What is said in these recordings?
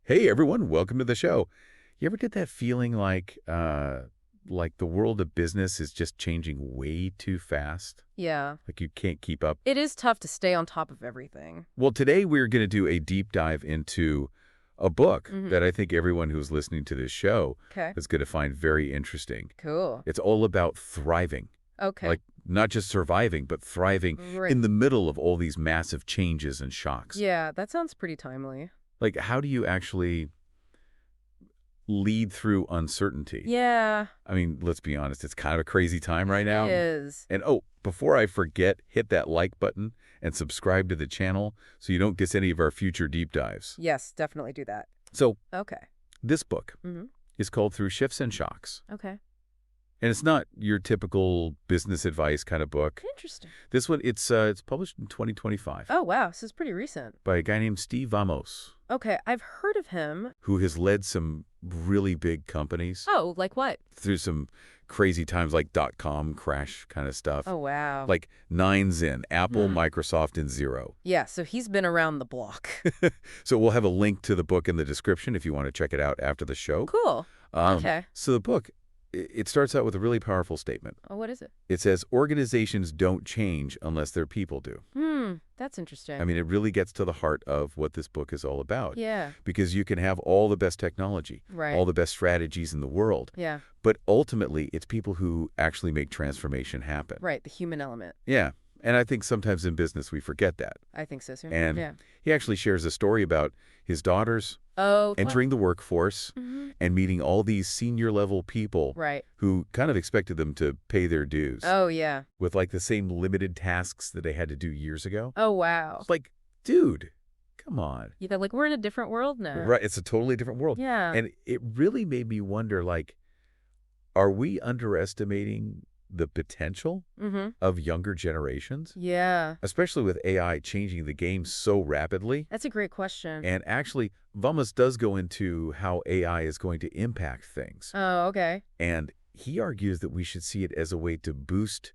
Hey everyone, welcome to the show. You ever get that feeling like the world of business is just changing way too fast? Yeah. Like you can't keep up? It is tough to stay on top of everything. Well, today we're going to do a deep dive into a book Mm-hmm. that I think everyone who's listening to this show Okay. is going to find very interesting. Cool. It's all about thriving. Okay. Like not just surviving, but thriving Right. in the middle of all these massive changes and shocks. Yeah, that sounds pretty timely. Like how do you actually lead through uncertainty? Yeah, I mean, let's be honest, it's kind of a crazy time right now. it is. And oh, before I forget, hit that like button and subscribe to the channel so you don't miss any of our future deep dives. Yes, definitely do that. So Okay. this book Mm-hmm. is called Through Shifts and Shocks. Okay. And it's not your typical business advice kind of book. Interesting. This one, it's published in 2025 Oh, wow. This is pretty recent. by a guy named Steve Vamos, Okay, I've heard of him. who has led some really big companies Oh, like what? through some crazy times like .com crash kind of stuff. Oh, wow. Like Nine's in, Apple, Microsoft, and Zero. Yeah, so he's been around the block. So we'll have a link to the book in the description if you want to check it out after the show. Cool. Okay. So the book, it starts out with a really powerful statement. Oh, what is it? It says, organizations don't change unless their people do. That's interesting. I mean, it really gets to the heart of what this book is all about. Yeah, Because you can have all the best technology, right. all the best strategies in the world, Yeah, but ultimately it's people who actually make transformation happen. right. The human element. Yeah. And I think sometimes in business we forget that. I think so, too. And yeah. he actually shares a story about his daughters Oh, entering the workforce Mhm. and meeting all these senior level people Right. who kind of expected them to pay their dues Oh, yeah. with like the same limited tasks that they had to do years ago. Oh, wow. It's like, dude, come on. Yeah, like we're in a different world now. Right. It's a totally different world. Yeah. And it really made me wonder, like, are we underestimating the potential Mm-hmm. of younger generations? Yeah. Especially with AI changing the game so rapidly. That's a great question. And actually, Vamos does go into how AI is going to impact things. Oh, okay. And he argues that we should see it as a way to boost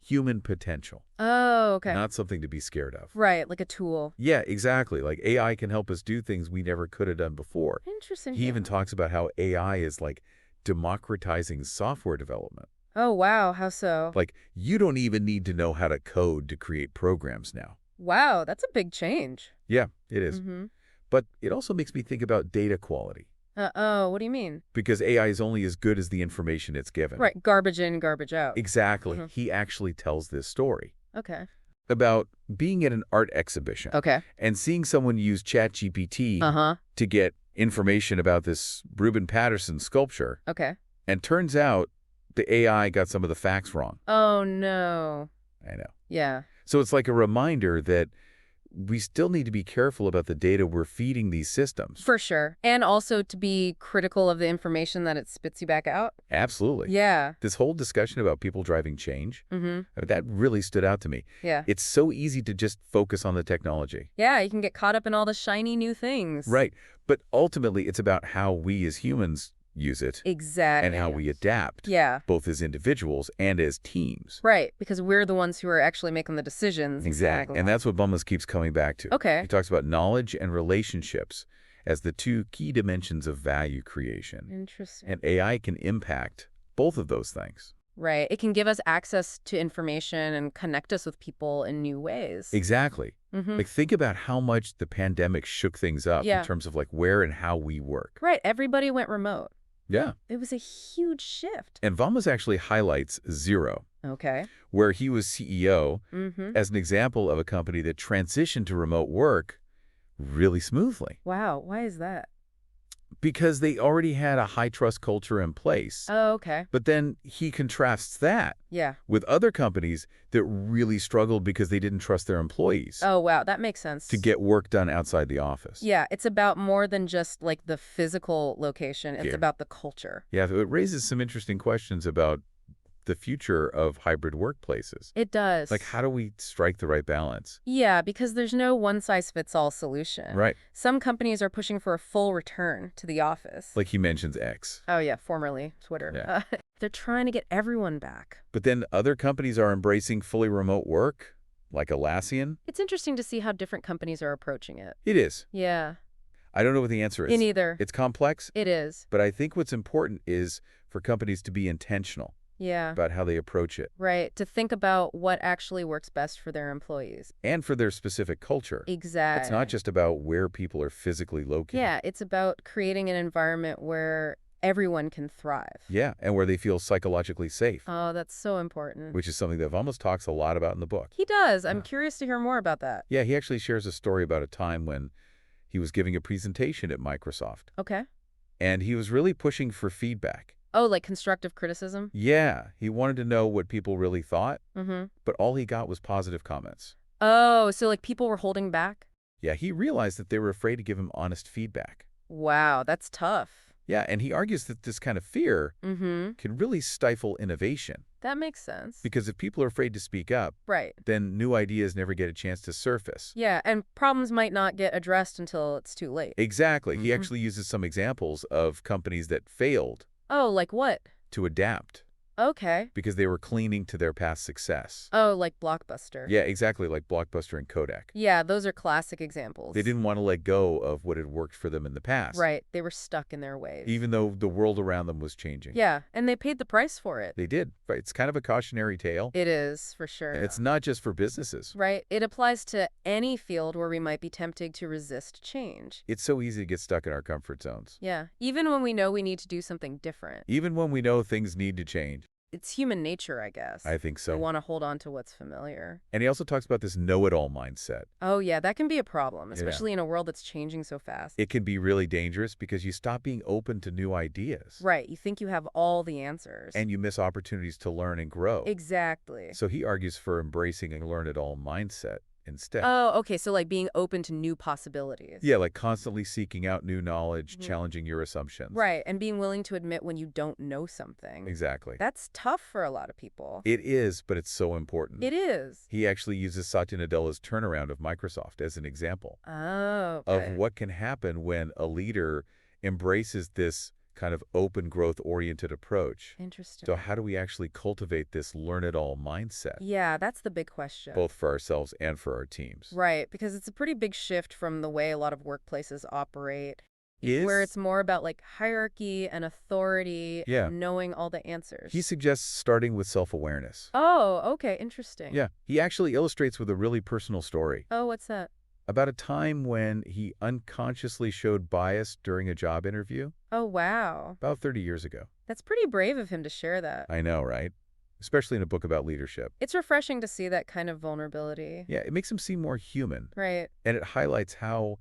human potential, Oh, okay. not something to be scared of. Right, like a tool. Yeah, exactly. Like AI can help us do things we never could have done before. Interesting. He even talks about how AI is like democratizing software development. Oh, wow. How so? Like you don't even need to know how to code to create programs now. Wow, that's a big change. Yeah, it is. Mm-hmm. But it also makes me think about data quality. Oh, what do you mean? Because AI is only as good as the information it's given. Right, garbage in, garbage out. Exactly. Mhm. He actually tells this story Okay. about being at an art exhibition Okay. and seeing someone use ChatGPT Uh-huh. to get information about this Reuben Patterson sculpture. Okay. And turns out the AI got some of the facts wrong. Oh, no. I know. Yeah. So it's like a reminder that we still need to be careful about the data we're feeding these systems. For sure. And also to be critical of the information that it spits you back out. Absolutely. Yeah. This whole discussion about people driving change, Mm-hmm. that really stood out to me. Yeah. It's so easy to just focus on the technology. Yeah, you can get caught up in all the shiny new things. Right. But ultimately, it's about how we as humans use it Exactly. and how we adapt, Yeah. both as individuals and as teams. Right, because we're the ones who are actually making the decisions. Exactly. And that's what Bumas keeps coming back to. Okay. He talks about knowledge and relationships as the two key dimensions of value creation. Interesting. And AI can impact both of those things. Right. It can give us access to information and connect us with people in new ways. Exactly. Mm-hmm. Like, think about how much the pandemic shook things up Yeah. in terms of like where and how we work. Right. Everybody went remote. Yeah. It was a huge shift. And Vamas actually highlights Zero, Okay. where he was CEO, Mm-hmm. as an example of a company that transitioned to remote work really smoothly Wow. Why is that? because they already had a high-trust culture in place. Oh, okay. But then he contrasts that Yeah. with other companies that really struggled because they didn't trust their employees Oh, wow. That makes sense. to get work done outside the office. Yeah. It's about more than just like the physical location. It's Yeah. about the culture. Yeah, it raises some interesting questions about the future of hybrid workplaces. It does. Like, how do we strike the right balance? Yeah, because there's no one-size-fits-all solution. Right. Some companies are pushing for a full return to the office. Like he mentions X. Oh, yeah, formerly Twitter. Yeah. They're trying to get everyone back. But then other companies are embracing fully remote work, like Atlassian. It's interesting to see how different companies are approaching it. It is. Yeah. I don't know what the answer In is. either. It's complex, It is. but I think what's important is for companies to be intentional Yeah. about how they approach it Right. To think about what actually works best for their employees. and for their specific culture. It's not Exactly. just about where people are physically located. Yeah, it's about creating an environment where everyone can thrive. Yeah, and where they feel psychologically safe, Oh, that's so important. which is something that almost talks a lot about in the book. He does. I'm Yeah. curious to hear more about that. Yeah, he actually shares a story about a time when he was giving a presentation at Microsoft, Okay. and he was really pushing for feedback. Oh, like constructive criticism? Yeah, he wanted to know what people really thought, Mm-hmm. but all he got was positive comments. Oh, so like people were holding back? Yeah, he realized that they were afraid to give him honest feedback. Wow, that's tough. Yeah, and he argues that this kind of fear Mm-hmm. can really stifle innovation, That makes sense. because if people are afraid to speak up, Right. then new ideas never get a chance to surface. Yeah, and problems might not get addressed until it's too late. Exactly. He Mhm. actually uses some examples of companies that failed Oh, like what? to adapt Okay. because they were clinging to their past success. Oh, like Blockbuster. Yeah, exactly, like Blockbuster and Kodak. Yeah, those are classic examples. They didn't want to let go of what had worked for them in the past, Right, they were stuck in their ways. even though the world around them was changing. Yeah, and they paid the price for it. They did. Right? It's kind of a cautionary tale. It is, for sure. And it's not just for businesses. Right, it applies to any field where we might be tempted to resist change. It's so easy to get stuck in our comfort zones. Yeah, even when we know we need to do something different. Even when we know things need to change. It's human nature, I guess. I think We so. want to hold on to what's familiar. And he also talks about this know-it-all mindset. Oh, yeah, that can be a problem, Yeah. especially in a world that's changing so fast. It can be really dangerous because you stop being open to new ideas. Right, you think you have all the answers. And you miss opportunities to learn and grow. Exactly. So he argues for embracing a learn-it-all mindset instead. Oh, okay, so like being open to new possibilities. Yeah, like constantly seeking out new knowledge, Mhm. challenging your assumptions. Right, and being willing to admit when you don't know something. Exactly. That's tough for a lot of people. It is, but it's so important. It is. He actually uses Satya Nadella's turnaround of Microsoft as an example Oh, of okay. what can happen when a leader embraces this kind of open growth-oriented approach. Interesting. So how do we actually cultivate this learn-it-all mindset, Yeah, that's the big question. both for ourselves and for our teams? Right, because it's a pretty big shift from the way a lot of workplaces operate, Is where it's more about like hierarchy and authority, Yeah. knowing all the answers. He suggests starting with self-awareness. Oh, okay, interesting. Yeah, he actually illustrates with a really personal story Oh, what's that? about a time when he unconsciously showed bias during a job interview Oh, wow. about 30 years ago. That's pretty brave of him to share that. I know, right? Especially in a book about leadership. It's refreshing to see that kind of vulnerability. Yeah, it makes him seem more human, Right. and it highlights how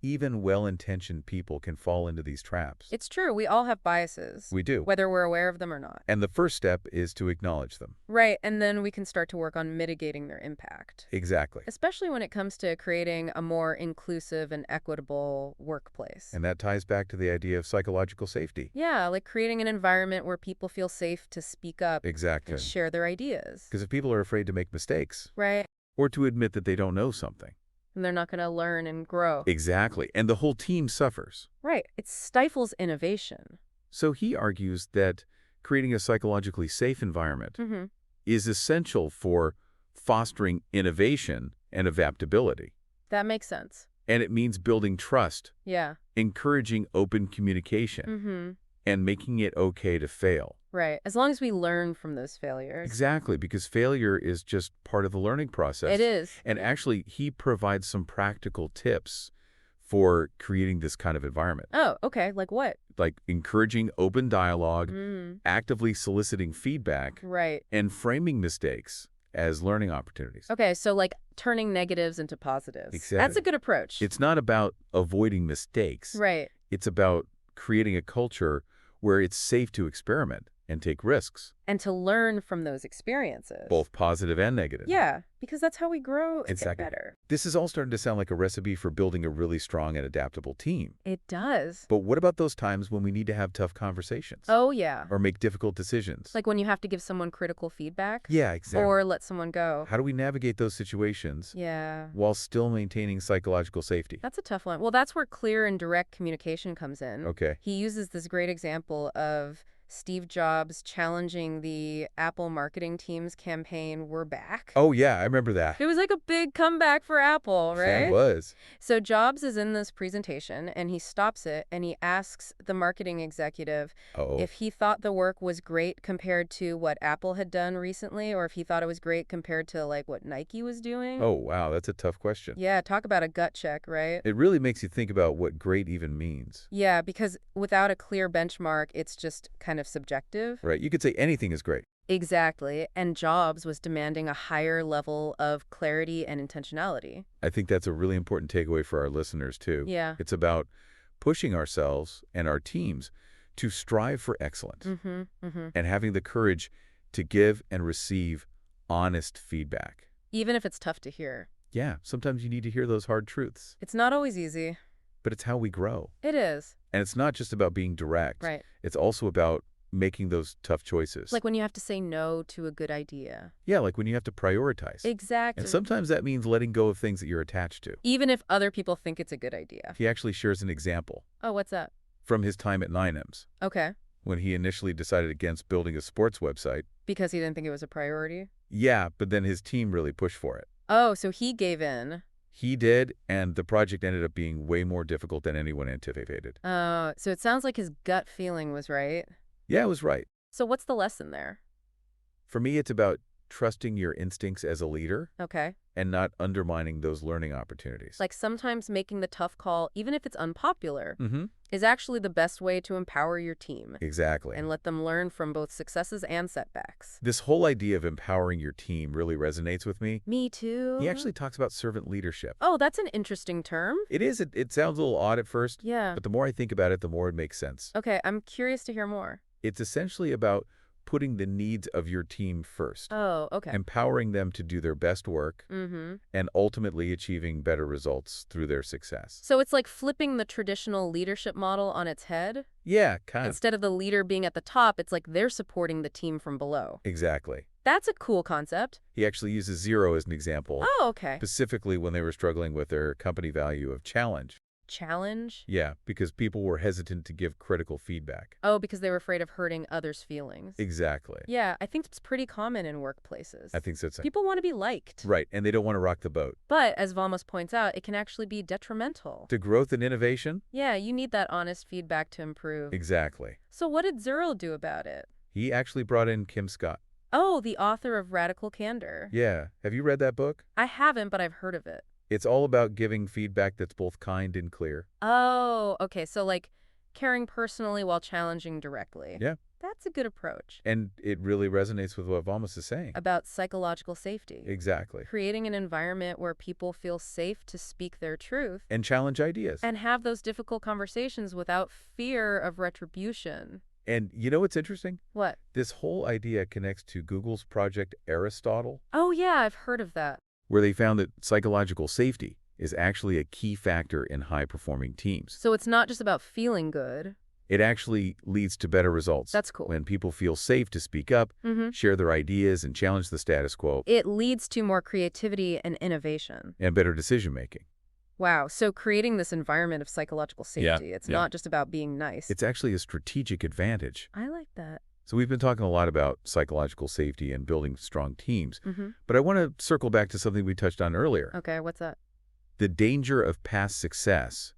even well-intentioned people can fall into these traps. It's true. We all have biases, We do. whether we're aware of them or not. And the first step is to acknowledge them. Right. And then we can start to work on mitigating their impact, Exactly. especially when it comes to creating a more inclusive and equitable workplace. And that ties back to the idea of psychological safety. Yeah, like creating an environment where people feel safe to speak up Exactly. and share their ideas. Because if people are afraid to make mistakes Right. or to admit that they don't know something. And they're not going to learn and grow. Exactly. And the whole team suffers. Right. It stifles innovation. So he argues that creating a psychologically safe environment Mm-hmm. is essential for fostering innovation and adaptability. That makes sense. And it means building trust, Yeah. encouraging open communication, Mm-hmm. and making it okay to fail. Right. As long as we learn from those failures. Exactly, because failure is just part of the learning process. It is. And actually, he provides some practical tips for creating this kind of environment, Oh, okay. Like what? like encouraging open dialogue, Mm, actively soliciting feedback, right. and framing mistakes as learning opportunities. Okay, so like turning negatives into positives. That's Exactly. a good approach. It's not about avoiding mistakes. Right. It's about creating a culture where it's safe to experiment and take risks, And to learn from those experiences. both positive and negative. Yeah, because that's how we grow and Exactly. get better. This is all starting to sound like a recipe for building a really strong and adaptable team. It does. But what about those times when we need to have tough conversations Oh, yeah. or make difficult decisions? Like when you have to give someone critical feedback. Yeah, exactly. Or let someone go. How do we navigate those situations Yeah. while still maintaining psychological safety? That's a tough one. Well, that's where clear and direct communication comes in. Okay. He uses this great example of Steve Jobs challenging during the Apple marketing team's campaign, We're Back. Oh, yeah, I remember that. It was like a big comeback for Apple, It right? was. So Jobs is in this presentation, and he stops it, and he asks the marketing executive Oh, if he thought the work was great compared to what Apple had done recently, or if he thought it was great compared to, like, what Nike was doing. oh, wow, that's a tough question. Yeah, talk about a gut check, right? It really makes you think about what great even means. Yeah, because without a clear benchmark, it's just kind of subjective. Right? You could say anything is great. Exactly. And Jobs was demanding a higher level of clarity and intentionality. I think that's a really important takeaway for our listeners, too. Yeah. It's about pushing ourselves and our teams to strive for excellence Mm-hmm. Mm-hmm. and having the courage to give and receive honest feedback. Even if it's tough to hear. Yeah, sometimes you need to hear those hard truths, It's not always easy. but it's how we grow. It is. And it's not just about being direct. Right. It's also about making those tough choices. Like when you have to say no to a good idea. Yeah, like when you have to prioritize. Exactly. And sometimes that means letting go of things that you're attached to. Even if other people think it's a good idea. He actually shares an example Oh, what's that? from his time at 9M's Okay. when he initially decided against building a sports website. Because he didn't think it was a priority? Yeah, but then his team really pushed for it. Oh, so he gave in. He did, and the project ended up being way more difficult than anyone anticipated. So it sounds like his gut feeling was right. Yeah, it was right. So what's the lesson there? For me, it's about trusting your instincts as a leader Okay. and not undermining those learning opportunities. Like sometimes making the tough call, even if it's unpopular, Mm-hmm. is actually the best way to empower your team Exactly. and let them learn from both successes and setbacks. This whole idea of empowering your team really resonates with me. Me too. He actually talks about servant leadership. Oh, that's an interesting term. It is. It sounds a little odd at first, Yeah. but the more I think about it, the more it makes sense. Okay, I'm curious to hear more. It's essentially about putting the needs of your team first, Oh, okay. empowering them to do their best work, Mm-hmm. and ultimately achieving better results through their success. So it's like flipping the traditional leadership model on its head. Yeah, kind of. Instead of the leader being at the top, it's like they're supporting the team from below. Exactly. That's a cool concept. He actually uses zero as an example, Oh, okay. specifically when they were struggling with their company value of challenge. Challenge? Yeah, because people were hesitant to give critical feedback. Oh, because they were afraid of hurting others' feelings. Exactly. Yeah, I think it's pretty common in workplaces. I think so too. People want to be liked. Right, and they don't want to rock the boat. But, as Vamos points out, it can actually be detrimental. To growth and innovation? Yeah, you need that honest feedback to improve. Exactly. So what did Zerl do about it? He actually brought in Kim Scott. Oh, the author of Radical Candor. Yeah, have you read that book? I haven't, but I've heard of it. It's all about giving feedback that's both kind and clear. Oh, okay. So like caring personally while challenging directly. Yeah. That's a good approach. And it really resonates with what Vamos is saying. About psychological safety. Exactly. Creating an environment where people feel safe to speak their truth. And challenge ideas. And have those difficult conversations without fear of retribution. And you know what's interesting? What? This whole idea connects to Google's Project Aristotle, Oh, yeah, I've heard of that. where they found that psychological safety is actually a key factor in high-performing teams. So it's not just about feeling good. It actually leads to better results. That's cool. When people feel safe to speak up, Mm-hmm. share their ideas, and challenge the status quo, It leads to more creativity and innovation. and better decision-making. Wow, so creating this environment of psychological Yeah, safety, it's yeah. not just about being nice. It's actually a strategic advantage. I like that. So we've been talking a lot about psychological safety and building strong teams, Mm-hmm. but I want to circle back to something we touched on earlier. Okay, what's that? The danger of past success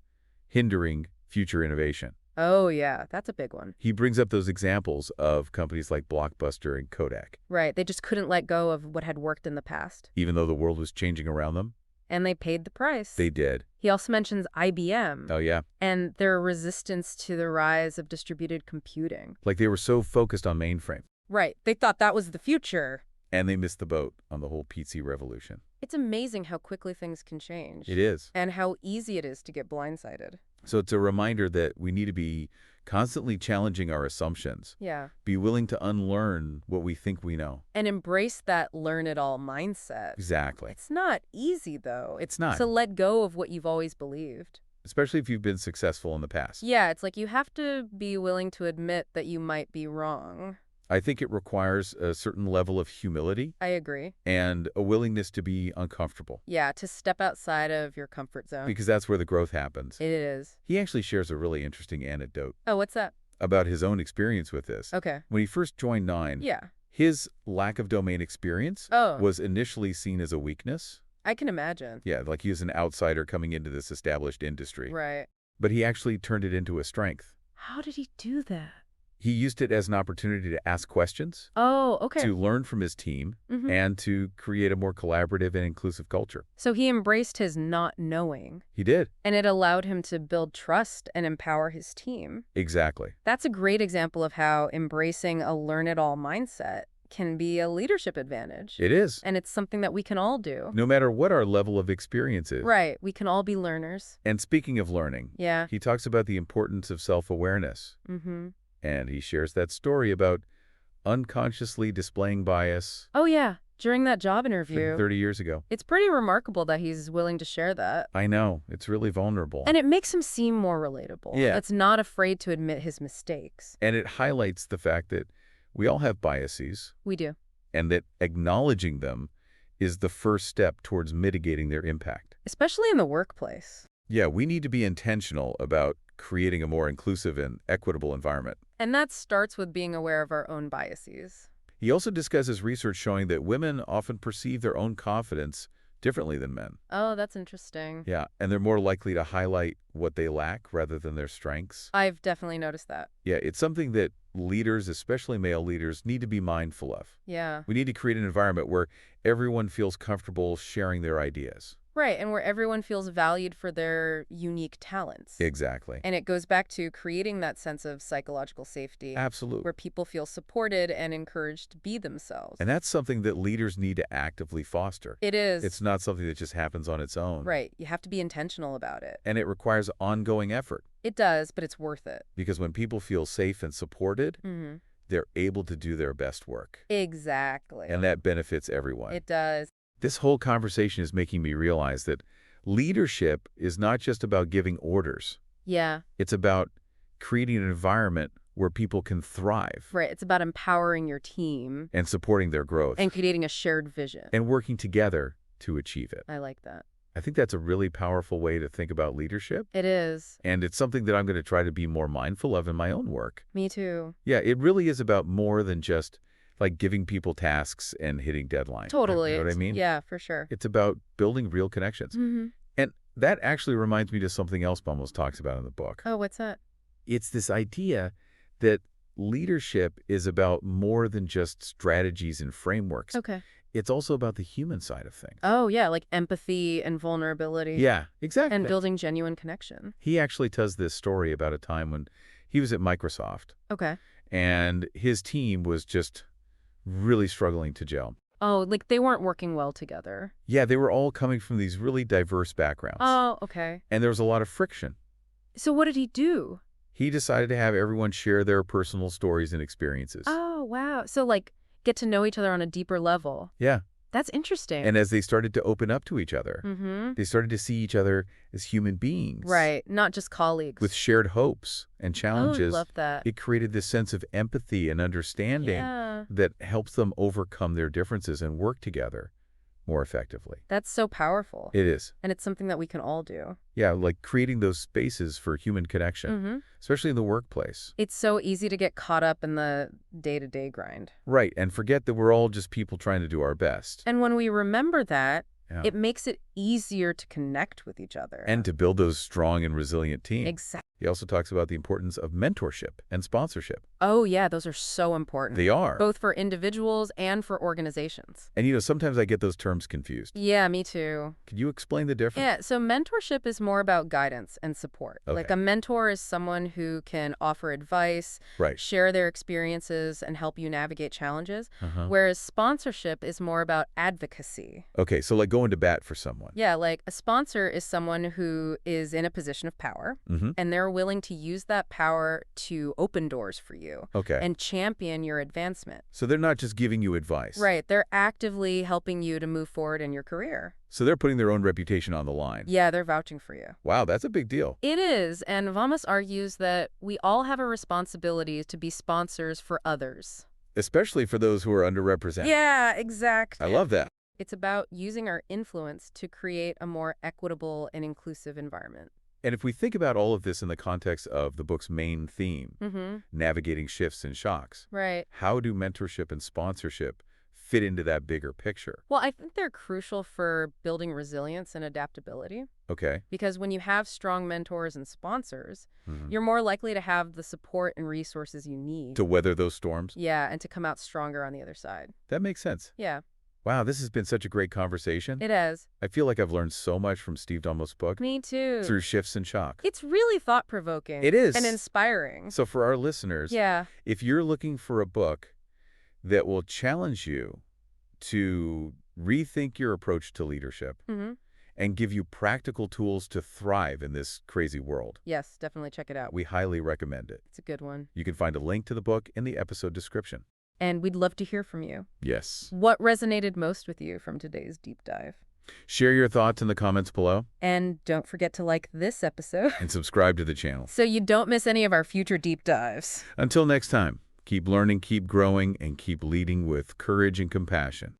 hindering future innovation. Oh, yeah, that's a big one. He brings up those examples of companies like Blockbuster and Kodak, Right, they just couldn't let go of what had worked in the past. even though the world was changing around them. And they paid the price. They did. He also mentions IBM Oh, yeah. and their resistance to the rise of distributed computing. Like they were so focused on mainframe, Right, they thought that was the future. and they missed the boat on the whole PC revolution. It's amazing how quickly things can change. It is. And how easy it is to get blindsided. So it's a reminder that we need to be constantly challenging our assumptions, Yeah. be willing to unlearn what we think we know. And embrace that learn-it-all mindset. Exactly. It's not easy, though. It's not. To let go of what you've always believed. Especially if you've been successful in the past. Yeah, it's like you have to be willing to admit that you might be wrong. I think it requires a certain level of humility I agree. and a willingness to be uncomfortable, Yeah, to step outside of your comfort zone. because that's where the growth happens. It is. He actually shares a really interesting anecdote Oh, what's that? about his own experience with this. Okay. When he first joined Nine, Yeah. his lack of domain experience Oh, was initially seen as a weakness. I can imagine. Yeah, like he was an outsider coming into this established industry. Right. But he actually turned it into a strength. How did he do that? He used it as an opportunity to ask questions, Oh, okay. to learn from his team, and to create a more collaborative and inclusive culture. So he embraced his not knowing, He did. and it allowed him to build trust and empower his team. Exactly. That's a great example of how embracing a learn-it-all mindset can be a leadership advantage. It is. And it's something that we can all do. No matter what our level of experience is. Right. We can all be learners. And speaking of learning, Yeah. he talks about the importance of self-awareness. Mm-hmm. And he shares that story about unconsciously displaying bias Oh, yeah. During that job interview. 30 years ago. It's pretty remarkable that he's willing to share that. I know. It's really vulnerable. And it makes him seem more relatable. Yeah. It's not afraid to admit his mistakes. And it highlights the fact that we all have biases, We do. and that acknowledging them is the first step towards mitigating their impact. Especially in the workplace. Yeah, we need to be intentional about creating a more inclusive and equitable environment. And that starts with being aware of our own biases. He also discusses research showing that women often perceive their own confidence differently than men. Oh, that's interesting. Yeah, and they're more likely to highlight what they lack rather than their strengths. I've definitely noticed that. Yeah, it's something that leaders, especially male leaders, need to be mindful of. Yeah. We need to create an environment where everyone feels comfortable sharing their ideas. Right, and where everyone feels valued for their unique talents. Exactly. And it goes back to creating that sense of psychological safety. Absolutely. Where people feel supported and encouraged to be themselves. And that's something that leaders need to actively foster. It is. It's not something that just happens on its own. Right. You have to be intentional about it. And it requires ongoing effort. It does, but it's worth it. Because when people feel safe and supported, they're able to do their best work. Exactly. And that benefits everyone. It does. This whole conversation is making me realize that leadership is not just about giving orders. Yeah. It's about creating an environment where people can thrive. Right. It's about empowering your team. And supporting their growth. And creating a shared vision. And working together to achieve it. I like that. I think that's a really powerful way to think about leadership. It is. And it's something that I'm going to try to be more mindful of in my own work. Me too. Yeah, it really is about more than just like giving people tasks and hitting deadlines. Totally. You know what I mean? Yeah, for sure. It's about building real connections. And that actually reminds me to something else Bumbles talks about in the book. Oh, what's that? It's this idea that leadership is about more than just strategies and frameworks. Okay. It's also about the human side of things. Oh, yeah, like empathy and vulnerability. Yeah, exactly. And building genuine connection. He actually tells this story about a time when he was at Microsoft. Okay. And his team was just really struggling to gel. Oh, like they weren't working well together. Yeah, they were all coming from these really diverse backgrounds. Oh, okay. And there was a lot of friction. So what did he do? He decided to have everyone share their personal stories and experiences. Oh, wow. So like get to know each other on a deeper level. Yeah. That's interesting. And as they started to open up to each other, they started to see each other as human beings. Right. Not just colleagues. With shared hopes and challenges. Oh, I love that. It created this sense of empathy and understanding that helps them overcome their differences and work together more effectively. That's so powerful. It is. And it's something that we can all do. Yeah, like creating those spaces for human connection, especially in the workplace. It's so easy to get caught up in the day-to-day grind. Right, and forget that we're all just people trying to do our best. And when we remember that, it makes it easier to connect with each other. And to build those strong and resilient teams. Exactly. He also talks about the importance of mentorship and sponsorship. Oh, yeah, those are so important. They are. Both for individuals and for organizations. And, you know, sometimes I get those terms confused. Yeah, me too. Could you explain the difference? Yeah, so mentorship is more about guidance and support. Okay. Like a mentor is someone who can offer advice, share their experiences, and help you navigate challenges, whereas sponsorship is more about advocacy. Okay, so like going to bat for someone. Yeah, like a sponsor is someone who is in a position of power, and they're willing to use that power to open doors for you and champion your advancement. So they're not just giving you advice. Right, they're actively helping you to move forward in your career. So they're putting their own reputation on the line. Yeah, they're vouching for you. Wow, that's a big deal. It is, and Vamas argues that we all have a responsibility to be sponsors for others. Especially for those who are underrepresented. Yeah, exactly. I love that. It's about using our influence to create a more equitable and inclusive environment. And if we think about all of this in the context of the book's main theme, navigating shifts and shocks, Right. how do mentorship and sponsorship fit into that bigger picture? Well, I think they're crucial for building resilience and adaptability. Okay. Because when you have strong mentors and sponsors, you're more likely to have the support and resources you need. To weather those storms? Yeah, and to come out stronger on the other side. That makes sense. Yeah. Wow, this has been such a great conversation. It is. I feel like I've learned so much from Steve Dunlop's book. Me too. Through shifts and shock. It's really thought-provoking. It is. And inspiring. So for our listeners, if you're looking for a book that will challenge you to rethink your approach to leadership and give you practical tools to thrive in this crazy world. Yes, definitely check it out. We highly recommend it. It's a good one. You can find a link to the book in the episode description. And we'd love to hear from you. Yes. What resonated most with you from today's deep dive? Share your thoughts in the comments below. And don't forget to like this episode. And subscribe to the channel. So you don't miss any of our future deep dives. Until next time, keep learning, keep growing, and keep leading with courage and compassion.